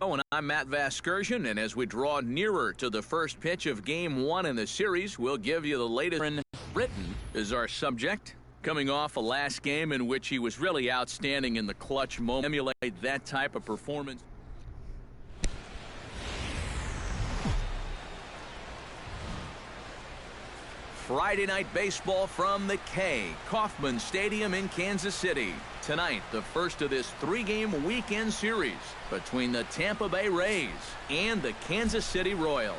And I'm Matt Vasgersian, and as we draw nearer to the first pitch of Game 1 in the series, we'll give you the latest. Britton is our subject, coming off a last game in which he was really outstanding in the clutch moment. Emulate that type of performance. Friday night baseball from the Kauffman Stadium in Kansas City. Tonight, the first of this three-game weekend series between the Tampa Bay Rays and the Kansas City Royals.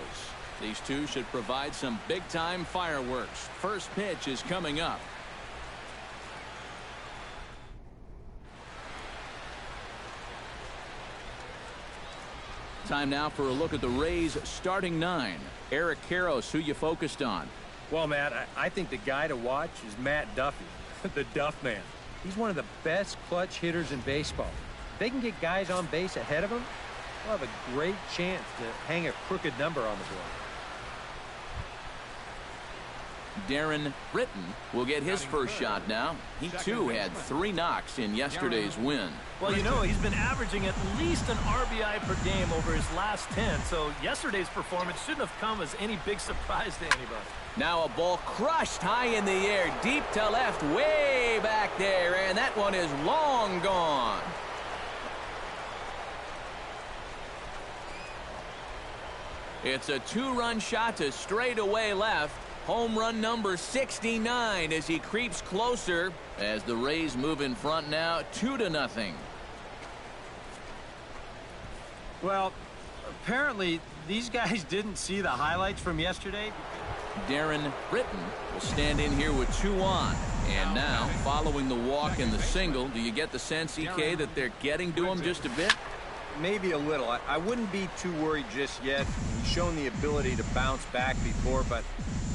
These two should provide some big-time fireworks. First pitch is coming up. Time now for a look at the Rays' starting nine. Eric Karros, who you focused on? Well, Matt, I think the guy to watch is Matt Duffy, the Duff Man. He's one of the best clutch hitters in baseball. If they can get guys on base ahead of him, they'll have a great chance to hang a crooked number on the board. Darren Britton will get his first shot now. He too had 3 knocks in yesterday's win. Well, you know, he's been averaging at least an RBI per game over his last 10, so yesterday's performance shouldn't have come as any big surprise to anybody. Now a ball crushed high in the air, deep to left, way back there, and that one is long gone. It's a 2-run shot to straightaway left. Home run number 69 as he creeps closer as the Rays move in front now 2-0. Well, apparently these guys didn't see the highlights from yesterday. Darren Britton will stand in here with 2 on. And now, following the walk and the single, do you get the sense, EK, that they're getting to him just a bit? Maybe a little. I wouldn't be too worried just yet. He's shown the ability to bounce back before, but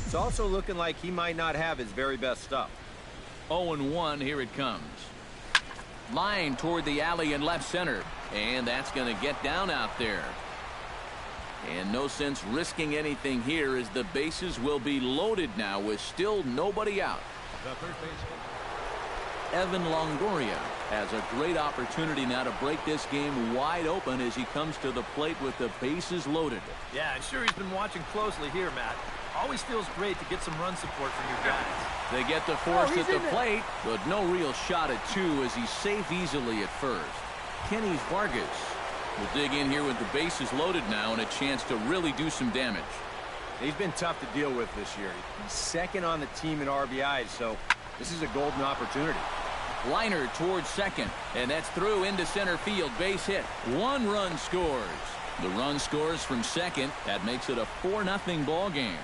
it's also looking like he might not have his very best stuff. 0-1, here it comes. Line toward the alley in left center. And that's going to get down out there. And no sense risking anything here as the bases will be loaded now with still nobody out. The third baseman. Evan Longoria has a great opportunity now to break this game wide open as he comes to the plate with the bases loaded. Yeah, I'm sure he's been watching closely here, Matt. Always feels great to get some run support from your guys. They get the force at the plate, but no real shot at 2 as he's safe easily at first. Kenny Vargas will dig in here with the bases loaded now and a chance to really do some damage. He's been tough to deal with this year. He's second on the team in RBIs, so this is a golden opportunity. Liner towards second, and that's through into center field. Base hit. 1 run scores. The run scores from second. That makes it a 4-0 ball game.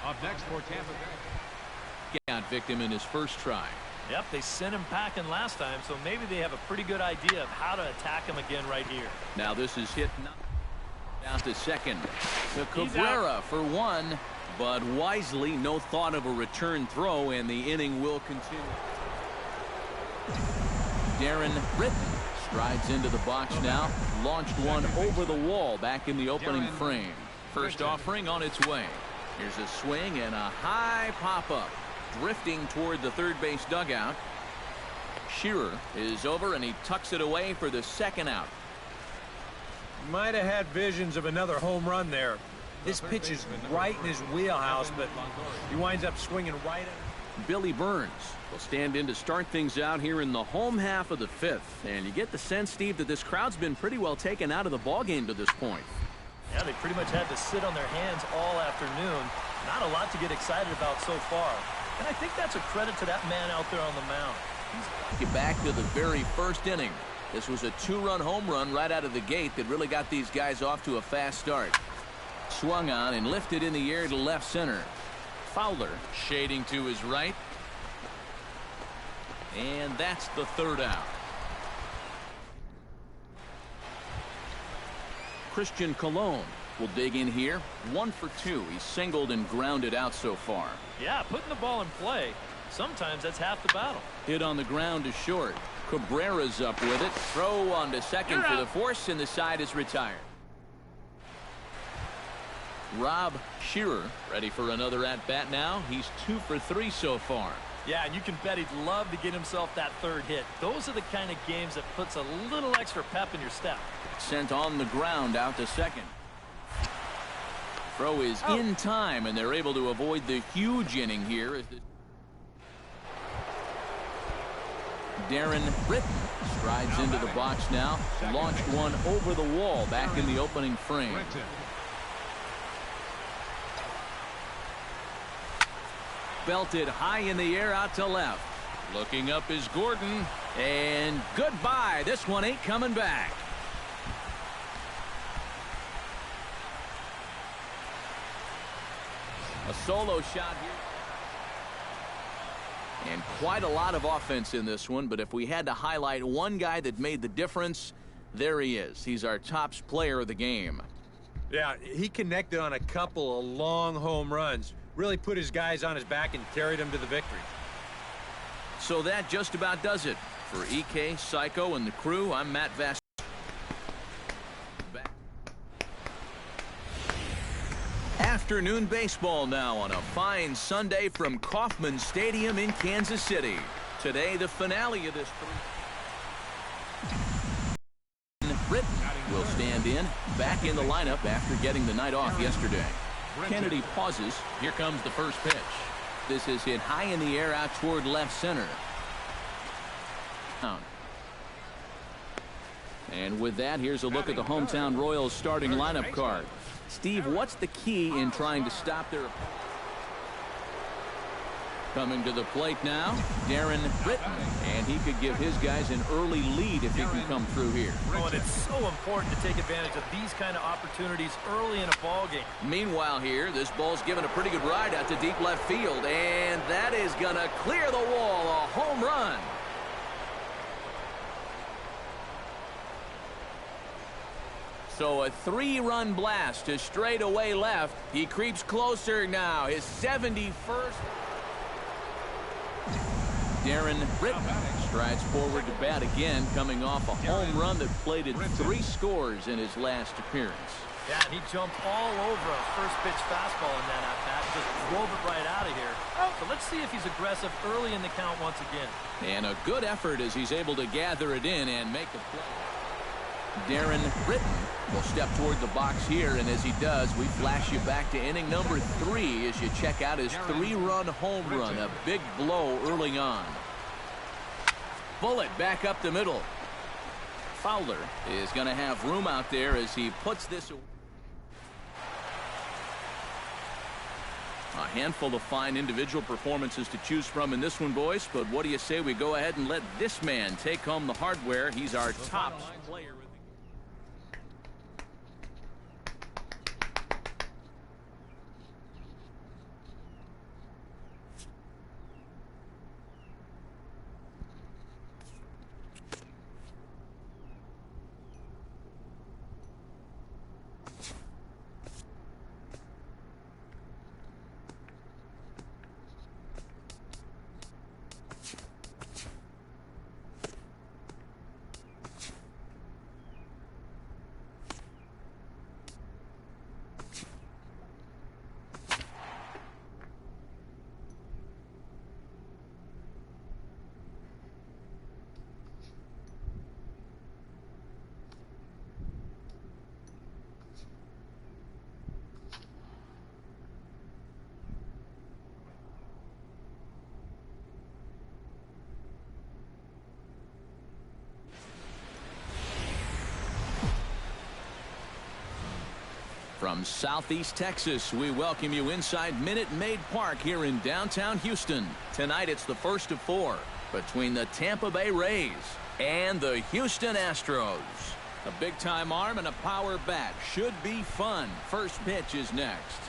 Up next for Tampa Bay. Count victim in his first try. Yep, they sent him packing last time, so maybe they have a pretty good idea of how to attack him again right here. Now this is hit down to second. To Cabrera for 1, but wisely no thought of a return throw, and the inning will continue. Darren Britton strides into the box now. Launched one over the wall back in the opening frame. First offering on its way. Here's a swing and a high pop-up. Drifting toward the third base dugout. Shearer is over and he tucks it away for the second out. Might have had visions of another home run there. This pitch is right in his wheelhouse, but he winds up swinging right at it. Billy Burns will stand in to start things out here in the home half of the 5th. And you get the sense, Steve, that this crowd's been pretty well taken out of the ballgame to this point. Yeah, they pretty much had to sit on their hands all afternoon. Not a lot to get excited about so far. And I think that's a credit to that man out there on the mound. Get back to the very first inning. This was a 2-run home run right out of the gate that really got these guys off to a fast start. Swung on and lifted in the air to left center. Fowler shading to his right. And that's the third out. Christian Colon will dig in here. 1 for 2. He's singled and grounded out so far. Yeah, putting the ball in play. Sometimes that's half the battle. Hit on the ground to short. Cabrera's up with it. Throw on to second for the force, and the side is retired. Rob Shearer ready for another at-bat now. He's 2 for 3 so far. Yeah, and you can bet he'd love to get himself that third hit. Those are the kind of games that puts a little extra pep in your step. Sent on the ground out to second. Throw is in time, and they're able to avoid the huge inning here. As Darren Britton strides into the box now. Launched one over the wall back in the opening frame. Belted high in the air out to left. Looking up is Gordon. And goodbye. This one ain't coming back. A solo shot here. And quite a lot of offense in this one, but if we had to highlight one guy that made the difference, there he is. He's our top player of the game. Yeah, he connected on a couple of long home runs. Really put his guys on his back and carried them to the victory. So that just about does it. For EK, Psycho, and the crew, I'm Matt Vass. Afternoon baseball now on a fine Sunday from Kauffman Stadium in Kansas City. Today, the finale of this. Britton will stand in, back in the lineup after getting the night off yesterday. Kennedy pauses. Here comes the first pitch. This is hit high in the air out toward left center. And with that, here's a look at the hometown Royals starting lineup card. Steve, what's the key in trying to stop their... Coming to the plate now, Darren Britton, and he could give his guys an early lead if he can come through here. Oh, and it's so important to take advantage of these kind of opportunities early in a ball game. Meanwhile here, this ball's given a pretty good ride out to deep left field, and that is going to clear the wall, a home run. So a 3-run blast to straightaway left. He creeps closer now, his 71st. Darren Britton strides forward to bat again, coming off a home run that plated 3 scores in his last appearance. Yeah, and he jumped all over a first pitch fastball in that at-bat and just drove it right out of here. So let's see if he's aggressive early in the count once again. And a good effort as he's able to gather it in and make the play. Darren Britton will step toward the box here, and as he does, we flash you back to inning number 3 as you check out his 3-run home run, a big blow early on. Bullet back up the middle. Fowler is going to have room out there as he puts this away. A handful of fine individual performances to choose from in this one, boys, but what do you say we go ahead and let this man take home the hardware? He's our top player. From Southeast Texas, we welcome you inside Minute Maid Park here in downtown Houston. Tonight, it's the first of 4 between the Tampa Bay Rays and the Houston Astros. A big-time arm and a power bat. Should be fun. First pitch is next.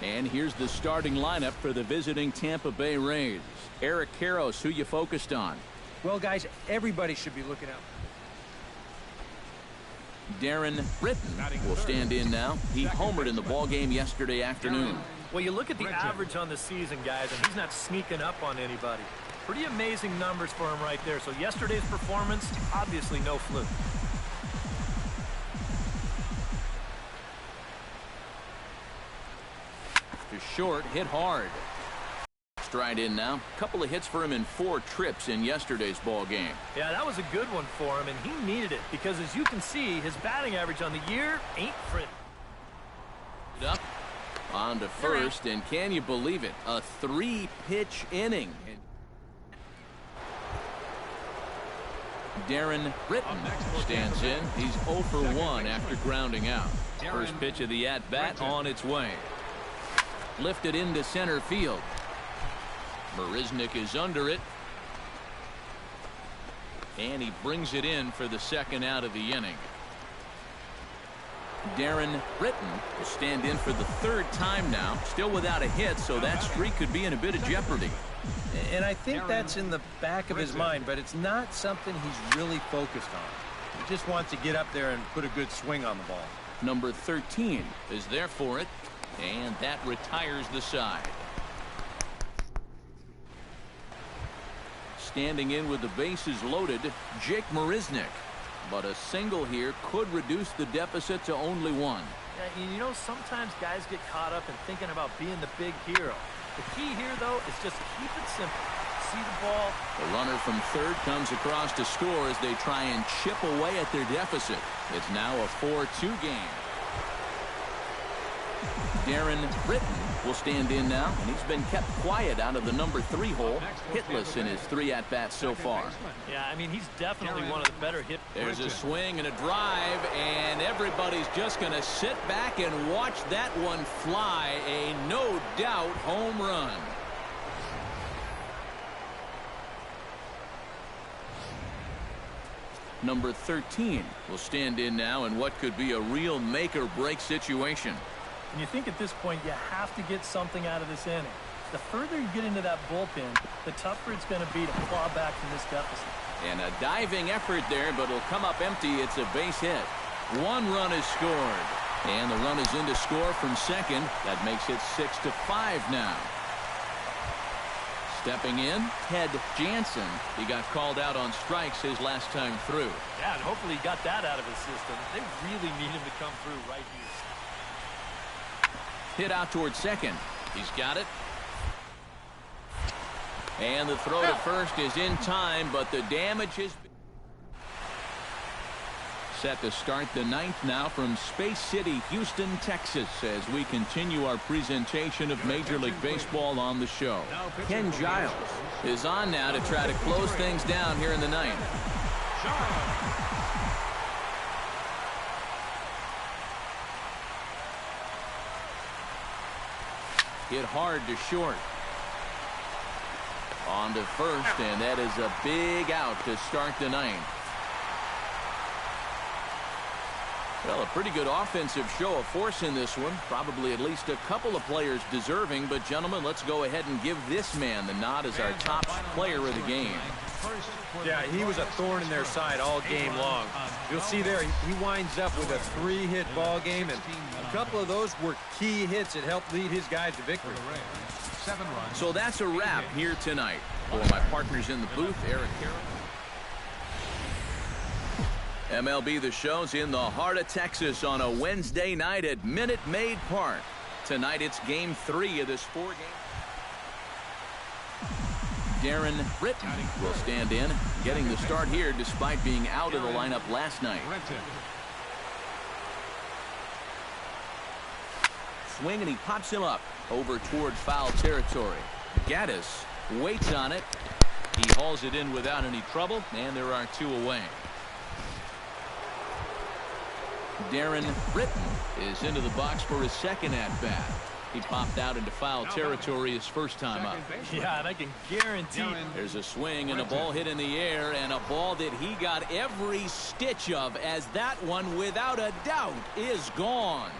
And here's the starting lineup for the visiting Tampa Bay Rays. Eric Karros, who you focused on? Well, guys, everybody should be looking out. Darren Britton will stand in now. He homered in the ballgame yesterday afternoon. Well, you look at the average on the season, guys, and he's not sneaking up on anybody. Pretty amazing numbers for him right there. So yesterday's performance, obviously no fluke. short, hit hard. Stride in now. A couple of hits for him in 4 trips in yesterday's ball game. Yeah, that was a good one for him, and he needed it because, as you can see, his batting average on the year ain't pretty. Up on to first, and can you believe it? A 3-pitch inning. Darren Britton stands in. He's 0 for 1 after grounding out. First pitch of the at-bat on its way. Lifted into center field. Marisnick is under it. And he brings it in for the second out of the inning. Darren Britton will stand in for the 3rd time now. Still without a hit, so that streak could be in a bit of jeopardy. And I think that's in the back of his mind, but it's not something he's really focused on. He just wants to get up there and put a good swing on the ball. Number 13 is there for it, and that retires the side. Standing in with the bases loaded, Jake Marisnick. But a single here could reduce the deficit to only 1. Yeah, you know, sometimes guys get caught up in thinking about being the big hero. The key here, though, is just keep it simple. See the ball. The runner from third comes across to score as they try and chip away at their deficit. It's now a 4-2 game. Darren Britton will stand in now, and he's been kept quiet out of the number 3 hole, hitless in his 3 at-bats so far. Yeah, I mean, he's definitely one of the better hit. There's a swing and a drive, and everybody's just going to sit back and watch that one fly. A no-doubt home run. Number 13 will stand in now in what could be a real make-or-break situation. And you think at this point you have to get something out of this inning. The further you get into that bullpen, the tougher it's going to be to claw back from this deficit. And a diving effort there, but it'll come up empty. It's a base hit. 1 run is scored. And the run is in to score from second. That makes it 6-5 now. Stepping in, Ted Jansen. He got called out on strikes his last time through. Yeah, and hopefully he got that out of his system. They really need him to come through right here. Hit out towards second. He's got it. And the throw to first is in time, but the damage is set to start the 9th now from Space City, Houston, Texas, as we continue our presentation of Major League Baseball on the show. Ken Giles is on now to try to close things down here in the 9th. Hit hard to short. On to first, and that is a big out to start the 9th. Well, a pretty good offensive show of force in this one. Probably at least a couple of players deserving, but gentlemen, let's go ahead and give this man the nod as our top player of the game. Yeah, he was a thorn in their side all game long. You'll see there, he winds up with a 3-hit ball game, and a couple of those were key hits that helped lead his guys to victory. So that's a wrap here tonight. For my partners in the booth, Eric Harris. MLB The Show's in the heart of Texas on a Wednesday night at Minute Maid Park. Tonight it's Game 3 of this 4-game. Darren Britton will stand in, getting the start here despite being out of the lineup last night. Swing, and he pops him up over toward foul territory. Gaddis waits on it. He hauls it in without any trouble, and there are 2 away. Darren Britton is into the box for his second at-bat. He popped out into foul territory his first time up. Yeah, and I can guarantee there's a swing and a ball hit in the air, and a ball that he got every stitch of, as that one, without a doubt, is gone.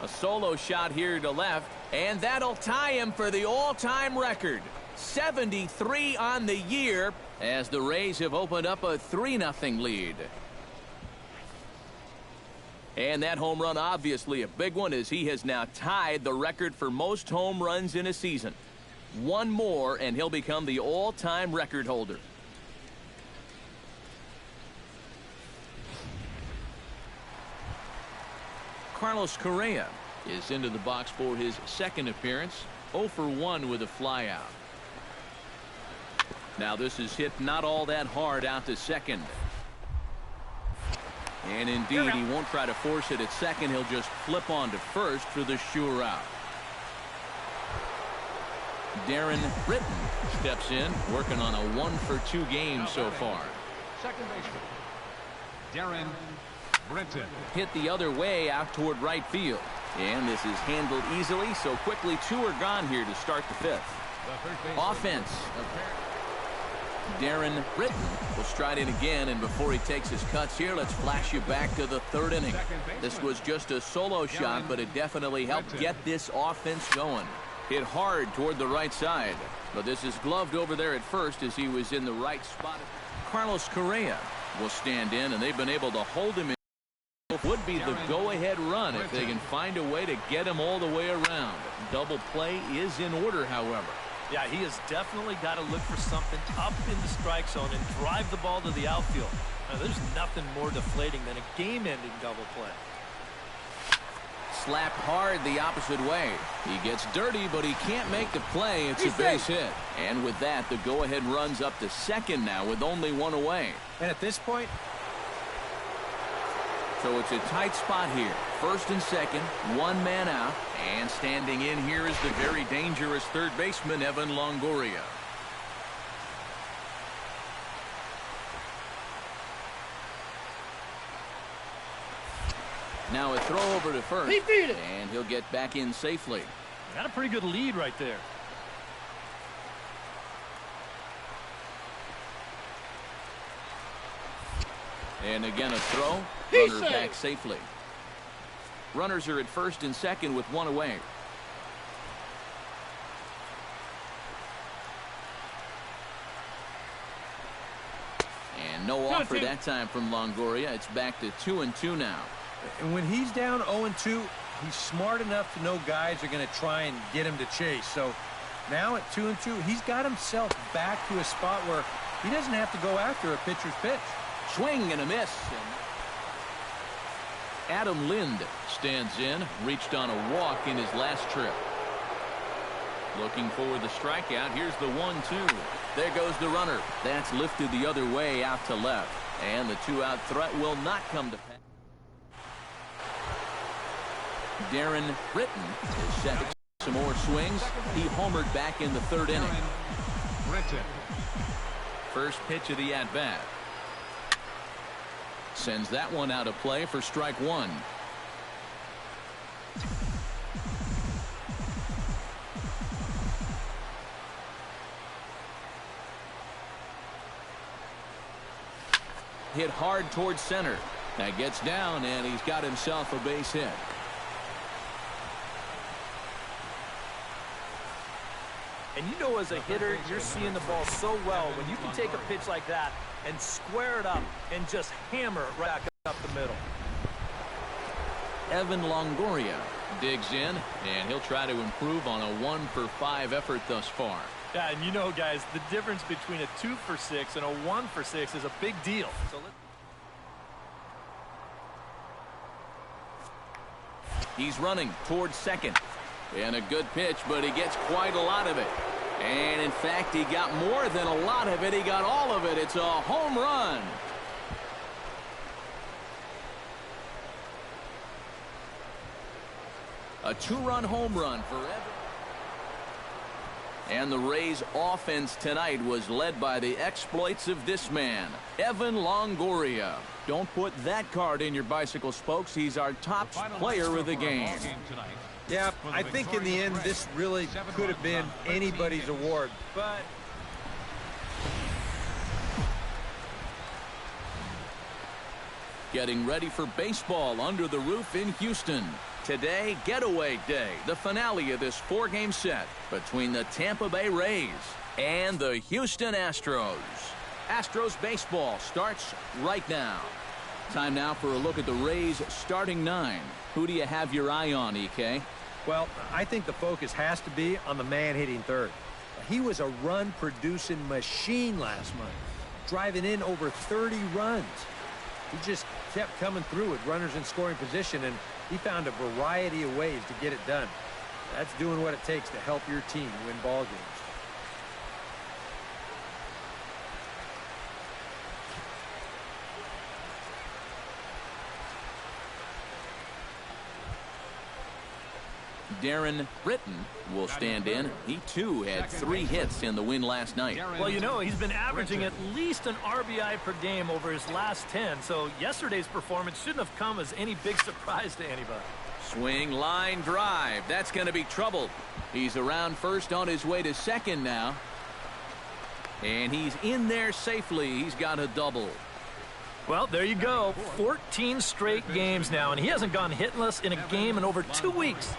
A solo shot here to left, and that'll tie him for the all-time record. 73 on the year, as the Rays have opened up a 3-0 lead. And that home run, obviously a big one, as he has now tied the record for most home runs in a season. 1 more, and he'll become the all-time record holder. Carlos Correa is into the box for his second appearance. 0 for 1 with a flyout. Now this is hit not all that hard out to second. And indeed, he won't try to force it at second. He'll just flip on to first for the sure out. Darren Britton steps in, working on a 1 for 2 game so far. Second baseman, Darren Britton. Hit the other way out toward right field. And this is handled easily, so quickly 2 are gone here to start the 5th. Offense. Darren Britton will stride in again, and before he takes his cuts here, let's flash you back to the 3rd inning. This was just a solo shot, but it definitely helped get this offense going. Hit hard toward the right side, but this is gloved over there at first as he was in the right spot. Carlos Correa will stand in, and they've been able to hold him in. Would be the go-ahead run if they can find a way to get him all the way around. Double play is in order, however. Yeah, he has definitely got to look for something up in the strike zone and drive the ball to the outfield. Now, there's nothing more deflating than a game-ending double play. Slapped hard the opposite way. He gets dirty, but he can't make the play. It's a base hit. And with that, the go-ahead runs up to second now with only 1 away. And at this point, so it's a tight spot here. First and second, 1 man out. And standing in here is the very dangerous third baseman, Evan Longoria. Now a throw over to first. And he'll get back in safely. Got a pretty good lead right there. And again a throw. Runner back safely. Runners are at first and second with 1 away. And no offer that time from Longoria. It's back to 2-2 now. and when he's down 0-2, he's smart enough to know guys are going to try and get him to chase. So now at 2-2, he's got himself back to a spot where he doesn't have to go after a pitcher's pitch. Swing and a miss. Adam Lind stands in, reached on a walk in his last trip. Looking for the strikeout. Here's the 1-2. There goes the runner. That's lifted the other way out to left. And the 2-out threat will not come to pass. Darren Britton is set to some more swings. He homered back in the third inning. First pitch of the at-bat. Sends that one out of play for strike one. Hit hard towards center. That gets down, and he's got himself a base hit. And you know, as a hitter, you're seeing the ball so well when you can take a pitch like that and square it up and just hammer it right up the middle. Evan Longoria digs in, and he'll try to improve on a 1-for-5 effort thus far. Yeah, and you know, guys, the difference between a 2-for-6 and a 1-for-6 is a big deal. So he's running towards second. And a good pitch, but he gets quite a lot of it. And in fact, he got more than a lot of it. He got all of it. It's a home run. A 2-run home run for Evan. And the Rays offense tonight was led by the exploits of this man, Evan Longoria. Don't put that card in your bicycle spokes. He's our top player of the game. Yeah, I think in the end this really could have been anybody's award, but getting ready for baseball under the roof in Houston. Today, getaway day, the finale of this 4-game set between the Tampa Bay Rays and the Houston Astros. Astros baseball starts right now. Time now for a look at the Rays starting 9. Who do you have your eye on, EK? well, I think the focus has to be on the man hitting third. He was a run-producing machine last month, driving in over 30 runs. He just kept coming through with runners in scoring position, and He found a variety of ways to get it done. That's doing what it takes to help your team win ball games. Darren Britton will stand in. He too had 3 hits in the win last night. Well, you know, he's been averaging at least an RBI per game over his last 10, so yesterday's performance shouldn't have come as any big surprise to anybody. Swing, line drive. That's going to be trouble. He's around first, on his way to second now. And he's in there safely. He's got a double. Well, there you go. 14 straight games now, and he hasn't gone hitless in a game in over 2 weeks.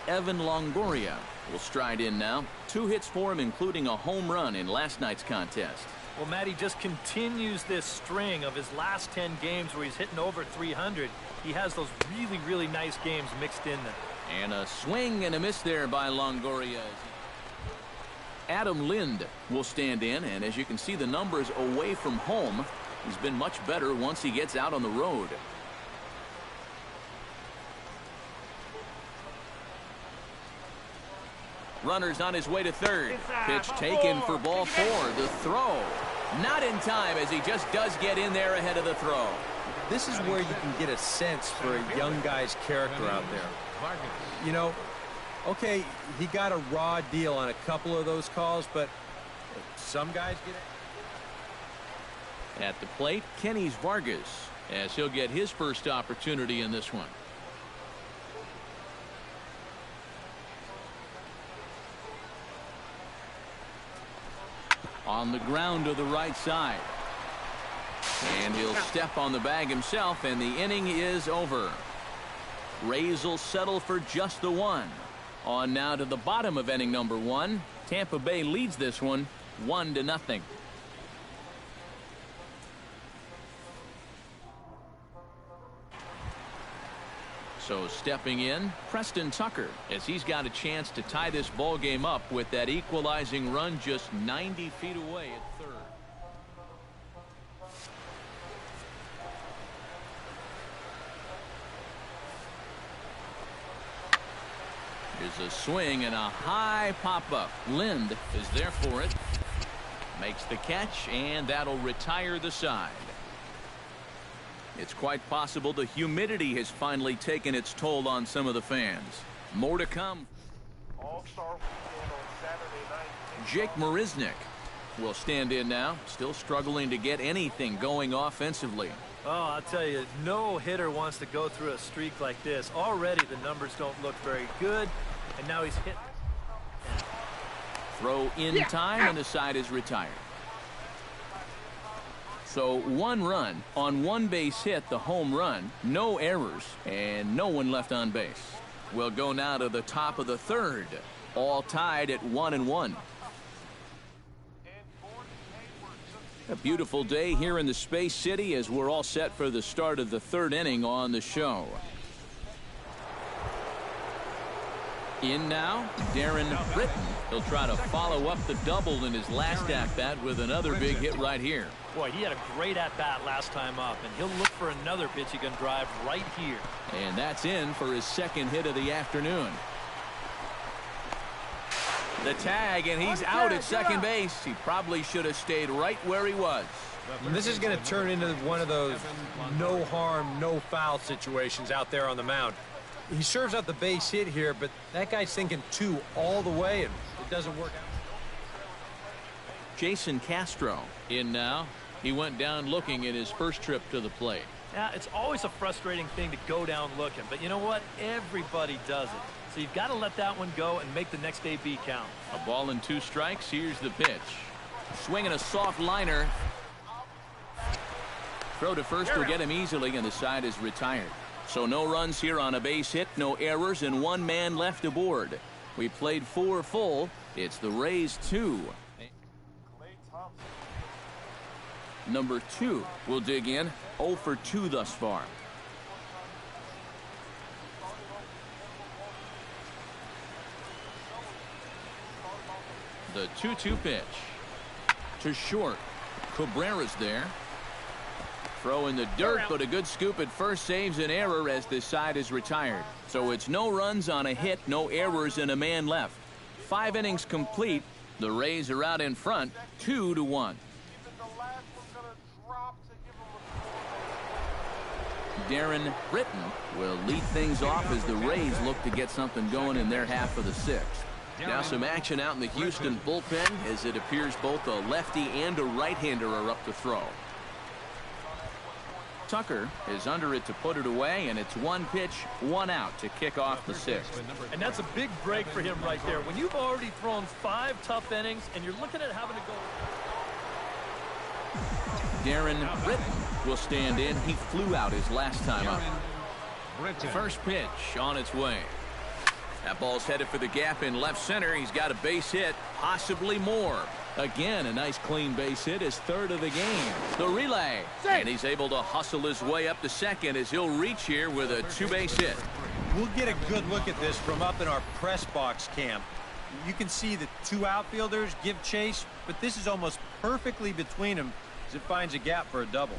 Evan Longoria will stride in now. 2 hits for him, including a home run in last night's contest. Well, Matty just continues this string of his last 10 games where he's hitting over 300. He has those really, really nice games mixed in there. And a swing and a miss there by Longoria. Adam Lind will stand in, and as you can see, the numbers away from home, he's been much better once he gets out on the road. Runner's on his way to third. Pitch taken for ball 4. The throw. Not in time, as he just does get in there ahead of the throw. This is where you can get a sense for a young guy's character out there. You know, okay, he got a raw deal on a couple of those calls, but some guys get it. At the plate, Kenny's Vargas, as he'll get his first opportunity in this one. On the ground to the right side. And he'll step on the bag himself, and the inning is over. Rays will settle for just the 1. On now to the bottom of inning number 1. Tampa Bay leads this one 1-0. So stepping in, Preston Tucker, as he's got a chance to tie this ball game up with that equalizing run just 90 feet away at third. Here's a swing and a high pop-up. Lind is there for it. Makes the catch, and that'll retire the side. It's quite possible the humidity has finally taken its toll on some of the fans. More to come. All-Star weekend on Saturday night. Jake Marisnick will stand in now, still struggling to get anything going offensively. Oh, I'll tell you, no hitter wants to go through a streak like this. Already the numbers don't look very good, and now he's hit. Throw in time, and the side is retired. So 1 run on 1 base hit, the home run, no errors, and no one left on base. We'll go now to the top of the third, all tied at 1-1. A beautiful day here in the Space City as we're all set for the start of the 3rd inning on the show. In now, Darren Britton. He'll try to follow up the double in his last at-bat with another big hit right here. Boy, he had a great at-bat last time up, and he'll look for another pitch he can drive right here. And that's in for his 2nd hit of the afternoon. The tag, and he's out at second base. He probably should have stayed right where he was. And this is going to turn into one of those no harm, no foul situations out there on the mound. He serves out the base hit here, but that guy's thinking 2 all the way, and it doesn't work out. Jason Castro in now. He went down looking in his first trip to the plate. Yeah, it's always a frustrating thing to go down looking, but you know what? Everybody does it. So you've got to let that one go and make the next AB count. A ball and 2 strikes. Here's the pitch. Swinging a soft liner. Throw to first will get him easily, and the side is retired. So no runs here on a base hit, no errors, and 1 man left aboard. We played 4 full. It's the Rays 2. Number 2 will dig in. 0 for 2 thus far. The 2-2 pitch. To short. Cabrera's there. Throw in the dirt, but a good scoop at first saves an error as this side is retired. So it's no runs on a hit, no errors, and a man left. 5 innings complete. The Rays are out in front, 2-1. Darren Britton will lead things off as the Rays look to get something going in their half of the 6th. Now some action out in the Houston bullpen as it appears both a lefty and a right-hander are up to throw. Tucker is under it to put it away, and it's 1 pitch, 1 out to kick off the 6th. And that's a big break for him right there. When you've already thrown 5 tough innings and you're looking at having to go. Darren Britton will stand in. He flew out his last time up. First pitch on its way. That ball's headed for the gap in left center. He's got a base hit, possibly more. Again, a nice clean base hit, his 3rd of the game. The relay, and he's able to hustle his way up to second as he'll reach here with a 2-base hit. We'll get a good look at this from up in our press box camp. You can see the 2 outfielders give chase, but this is almost perfectly between them as it finds a gap for a double.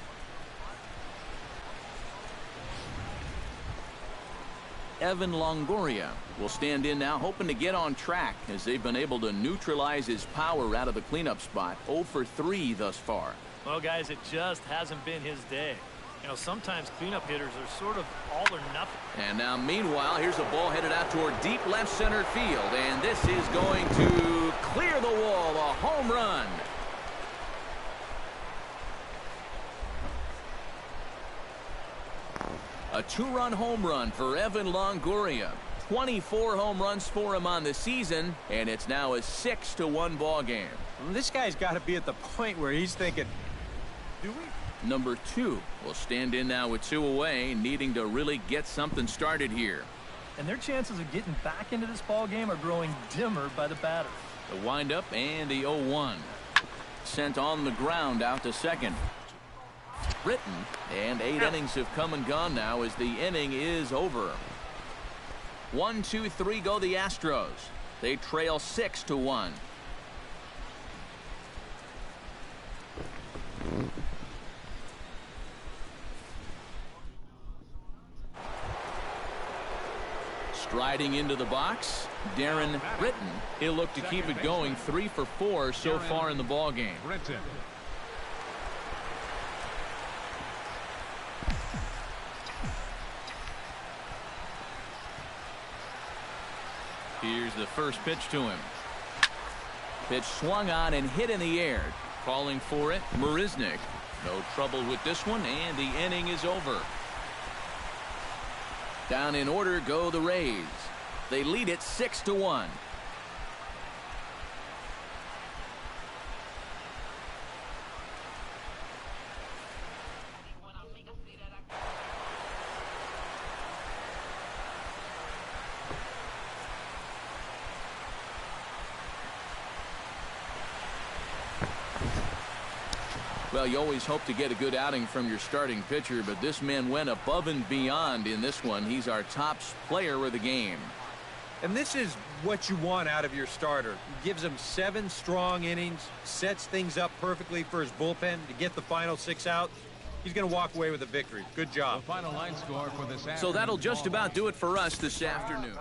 Evan Longoria will stand in now, hoping to get on track as they've been able to neutralize his power out of the cleanup spot. 0 for 3 thus far. Well, guys, it just hasn't been his day. You know, sometimes cleanup hitters are sort of all or nothing. And now, meanwhile, here's a ball headed out toward deep left center field, and this is going to clear the wall, a home run. A 2-run home run for Evan Longoria. 24 home runs for him on the season, and it's now a 6-1 ball game. Well, this guy's got to be at the point where he's thinking, do we? Number 2 will stand in now with 2 away, needing to really get something started here. And their chances of getting back into this ball game are growing dimmer by the batter. The windup and the 0-1. Sent on the ground out to second. Britton, and 8 innings have come and gone now as the inning is over. 1, 2, 3 go the Astros. They trail 6-1. Striding into the box, Darren Britton. He'll look to keep it going. 3 for 4 so far in the ball game. Here's the first pitch to him. Pitch swung on and hit in the air. Calling for it, Marisnick. No trouble with this one, and the inning is over. Down in order go the Rays. They lead it 6-1. Well, you always hope to get a good outing from your starting pitcher, but this man went above and beyond in this one. He's our top player of the game. And this is what you want out of your starter. He gives him 7 strong innings, sets things up perfectly for his bullpen to get the final 6 outs. He's going to walk away with a victory. Good job. The final line score for this So that'll just about do it for us this afternoon.